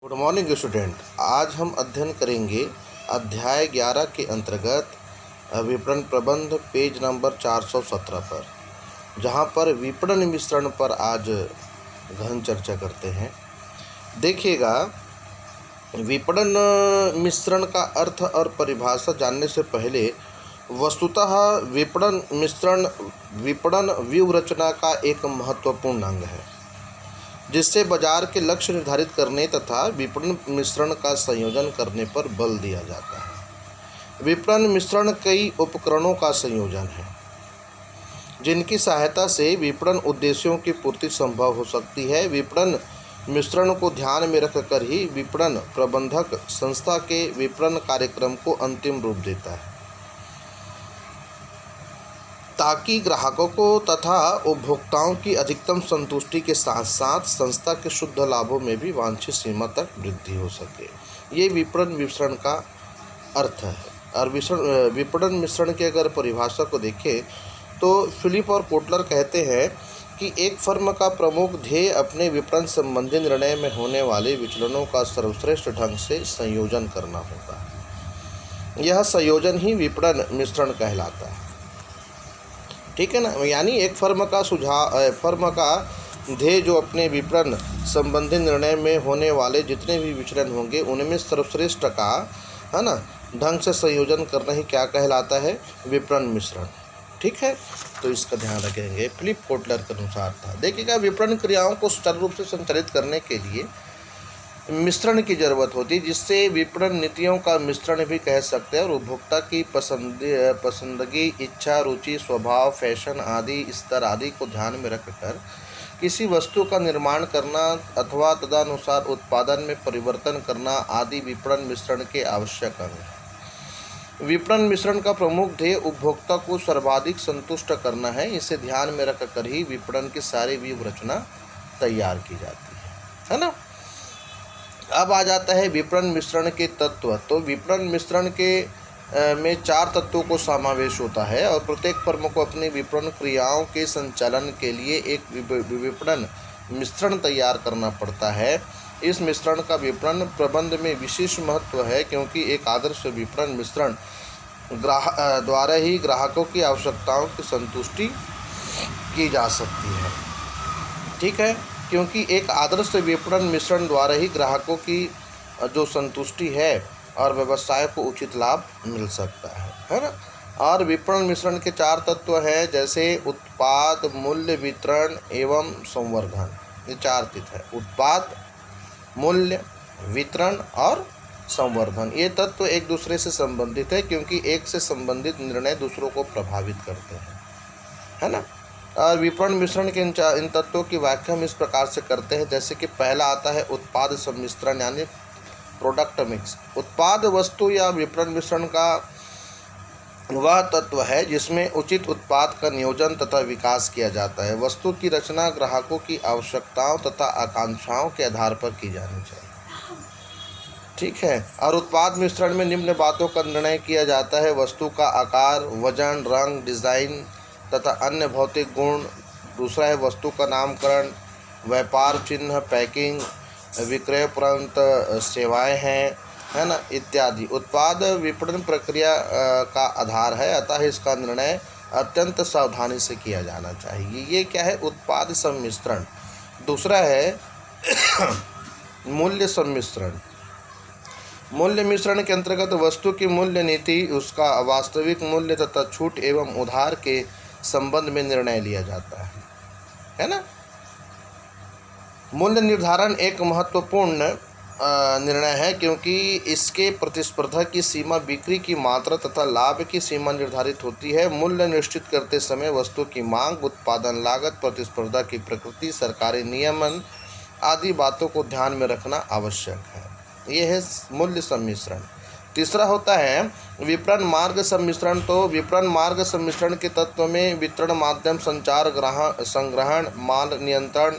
Good morning student. आज हम अध्ययन करेंगे अध्याय 11 के अंतर्गत विपणन प्रबंध पेज नंबर 417 पर, जहां पर विपणन मिश्रण पर आज गहन चर्चा करते हैं। देखिएगा, विपणन मिश्रण का अर्थ और परिभाषा जानने से पहले वस्तुतः विपणन व्यूहरचना का एक महत्वपूर्ण अंग है, जिससे बाजार के लक्ष्य निर्धारित करने तथा विपणन मिश्रण का संयोजन करने पर बल दिया जाता है। विपणन मिश्रण कई उपकरणों का संयोजन है, जिनकी सहायता से विपणन उद्देश्यों की पूर्ति संभव हो सकती है। विपणन मिश्रण को ध्यान में रखकर ही विपणन प्रबंधक संस्था के विपणन कार्यक्रम को अंतिम रूप देता है, ताकि ग्राहकों को तथा उपभोक्ताओं की अधिकतम संतुष्टि के साथ साथ संस्था के शुद्ध लाभों में भी वांछित सीमा तक वृद्धि हो सके। ये विपणन मिश्रण का अर्थ है। और विपणन मिश्रण की अगर परिभाषा को देखें तो फिलिप और कोटलर कहते हैं कि एक फर्म का प्रमुख ध्येय अपने विपणन संबंधी निर्णय में होने वाले विचलनों का सर्वश्रेष्ठ ढंग से संयोजन करना होता है। यह संयोजन ही विपणन मिश्रण कहलाता है। ठीक है ना। यानी एक फर्म का ध्येय जो अपने विपणन संबंधी निर्णय में होने वाले जितने भी विचलन होंगे उनमें सर्वश्रेष्ठ का है ना ढंग से संयोजन करना ही क्या कहलाता है, विपणन मिश्रण। ठीक है, तो इसका ध्यान रखेंगे। फिलिप कोटलर के अनुसार था। देखिएगा, विपणन क्रियाओं को सुचारू रूप से संचालित करने के लिए मिश्रण की जरूरत होती है, जिससे विपणन नीतियों का मिश्रण भी कह सकते हैं। और उपभोक्ता की पसंदगी, इच्छा, रुचि, स्वभाव, फैशन आदि स्तर आदि को ध्यान में रखकर किसी वस्तु का निर्माण करना अथवा तदनुसार उत्पादन में परिवर्तन करना आदि विपणन मिश्रण के आवश्यक अंग हैं। विपणन मिश्रण का प्रमुख ध्येय उपभोक्ता को सर्वाधिक संतुष्ट करना है। इसे ध्यान में रखकर ही विपणन की सारी व्यूहरचना तैयार की जाती है ना। अब आ जाता है विपणन मिश्रण के तत्व। तो विपणन मिश्रण के में 4 तत्वों को समावेश होता है और प्रत्येक फर्म को अपनी विपणन क्रियाओं के संचालन के लिए एक विपणन मिश्रण तैयार करना पड़ता है। इस मिश्रण का विपणन प्रबंध में विशेष महत्व है, क्योंकि एक आदर्श विपणन मिश्रण द्वारा ही ग्राहकों की आवश्यकताओं की संतुष्टि की जा सकती है। ठीक है, क्योंकि एक आदर्श विपणन मिश्रण द्वारा ही ग्राहकों की जो संतुष्टि है और व्यवसाय को उचित लाभ मिल सकता है ना। और विपणन मिश्रण के 4 तत्व हैं, जैसे उत्पाद, मूल्य, वितरण एवं संवर्धन। ये 4 तत्व है: उत्पाद, मूल्य, वितरण और संवर्धन। ये तत्व एक दूसरे से संबंधित है, क्योंकि एक से संबंधित निर्णय दूसरों को प्रभावित करते हैं, है ना। और विपणन मिश्रण के इन तत्वों की व्याख्या हम इस प्रकार से करते हैं, जैसे कि पहला आता है उत्पाद सम्मिश्रण, यानी प्रोडक्ट मिक्स। उत्पाद वस्तु या विपणन मिश्रण का वह तत्व है जिसमें उचित उत्पाद का नियोजन तथा विकास किया जाता है। वस्तु की रचना ग्राहकों की आवश्यकताओं तथा आकांक्षाओं के आधार पर की जानी चाहिए। ठीक है। और उत्पाद मिश्रण में निम्न बातों का निर्णय किया जाता है: वस्तु का आकार, वजन, रंग, डिज़ाइन तथा अन्य भौतिक गुण। दूसरा है वस्तु का नामकरण, व्यापार चिन्ह, पैकिंग, विक्रय उपरांत सेवाएं हैं, है ना, इत्यादि। उत्पाद विपणन प्रक्रिया का आधार है, अतः इसका निर्णय अत्यंत सावधानी से किया जाना चाहिए। ये क्या है? उत्पाद सम्मिश्रण। दूसरा है मूल्य सम्मिश्रण। मूल्य मिश्रण के अंतर्गत वस्तु की मूल्य नीति, उसका वास्तविक मूल्य तथा छूट एवं उधार के संबंध में निर्णय लिया जाता है ना। मूल्य निर्धारण एक महत्वपूर्ण निर्णय है, क्योंकि इसके प्रतिस्पर्धा की सीमा, बिक्री की मात्रा तथा लाभ की सीमा निर्धारित होती है। मूल्य निश्चित करते समय वस्तु की मांग, उत्पादन लागत, प्रतिस्पर्धा की प्रकृति, सरकारी नियमन आदि बातों को ध्यान में रखना आवश्यक है। यह है मूल्य सम्मिश्रण। तीसरा होता है विपणन मार्ग सम्मिश्रण। तो विपणन मार्ग सम्मिश्रण के तत्व में वितरण माध्यम, संचार, संग्रहण, माल नियंत्रण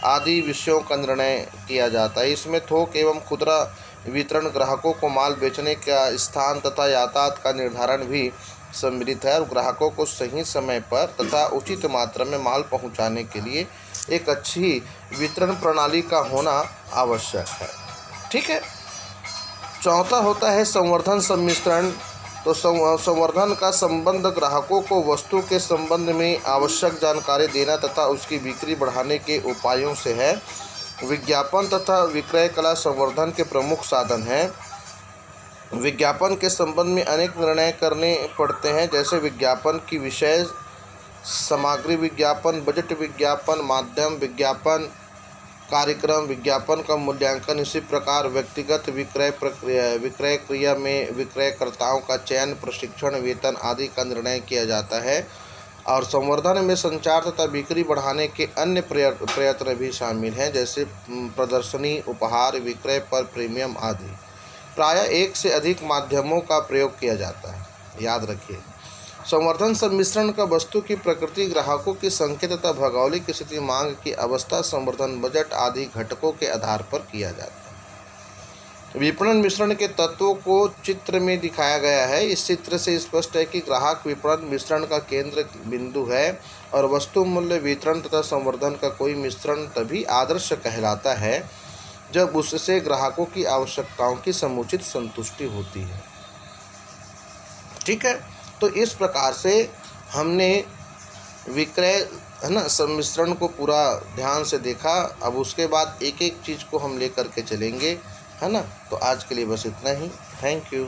आदि विषयों का निर्णय किया जाता है। इसमें थोक एवं खुदरा वितरण, ग्राहकों को माल बेचने का स्थान तथा यातायात का निर्धारण भी सम्मिलित है और ग्राहकों को सही समय पर तथा उचित मात्रा में माल पहुंचाने के लिए एक अच्छी वितरण प्रणाली का होना आवश्यक है। ठीक है। चौथा होता है संवर्धन सम्मिश्रण। तो संवर्धन का संबंध ग्राहकों को वस्तु के संबंध में आवश्यक जानकारी देना तथा उसकी बिक्री बढ़ाने के उपायों से है। विज्ञापन तथा विक्रय कला संवर्धन के प्रमुख साधन हैं। विज्ञापन के संबंध में अनेक निर्णय करने पड़ते हैं, जैसे विज्ञापन की विषय सामग्री विज्ञापन, बजट विज्ञापन, माध्यम विज्ञापन, कार्यक्रम विज्ञापन का मूल्यांकन। इसी प्रकार व्यक्तिगत विक्रय क्रिया में विक्रयकर्ताओं का चयन, प्रशिक्षण, वेतन आदि का निर्णय किया जाता है। और संवर्धन में संचार तथा बिक्री बढ़ाने के अन्य प्रयत्न भी शामिल हैं, जैसे प्रदर्शनी, उपहार, विक्रय पर प्रीमियम आदि। प्रायः एक से अधिक माध्यमों का प्रयोग किया जाता है। याद रखिए, संवर्धन सम्मिश्रण का वस्तु की प्रकृति, ग्राहकों की संख्या तथा भौगोलिक स्थिति, मांग की अवस्था, संवर्धन बजट आदि घटकों के आधार पर किया जाता है। विपणन मिश्रण के तत्वों को चित्र में दिखाया गया है। इस चित्र से स्पष्ट है कि ग्राहक विपणन मिश्रण का केंद्र बिंदु है और वस्तु मूल्य, वितरण तथा संवर्धन का कोई मिश्रण तभी आदर्श कहलाता है जब उससे ग्राहकों की आवश्यकताओं की समुचित संतुष्टि होती है। ठीक है, तो इस प्रकार से हमने विक्रय सम्मिश्रण को पूरा ध्यान से देखा। अब उसके बाद एक एक चीज़ को हम लेकर के चलेंगे, है ना। तो आज के लिए बस इतना ही। Thank you.